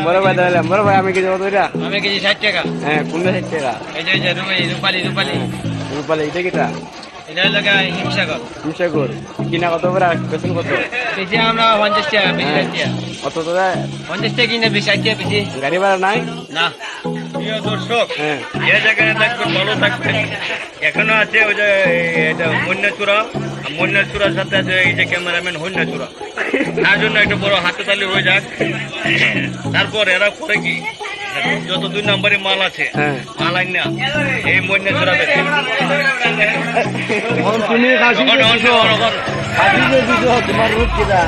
বড় ভাই তাহলে বড় ভাই আমি কেজি কত এটা? আমি কেজি 60 টাকা। হ্যাঁ কোনটা 60 টাকা? এই যে রূপালি রূপালি এটা কিটা? এটা লাগা হিমসাগর। হিমসাগর কিনা কত করে বেতন কত? বেশি আমরা 50 টাকা বেশি 60 টাকা। কত তোরা 50 টাকা কিনে বেশি 60 টাকা বেশি। গাড়ি ভাড়া নাই? না। প্রিয় দর্শক, হ্যাঁ এই জায়গায় থাকবেন, ভালো থাকবেন। এখনো আছে ওই যে এটা মন্যাচূড়া, মন্যাচূড়ার সাথে আছে এই যে ক্যামেরাম্যান হন্যাচূড়া। তার জন্য একটা বড় হাততালি হয়ে যাক। তারপর এরা করে কি যত 2 নম্বরে মাল আছে মাল আইন না এই মন্যাচূড়া দেখে তুমি কাশি তোমার রূপ কিটা?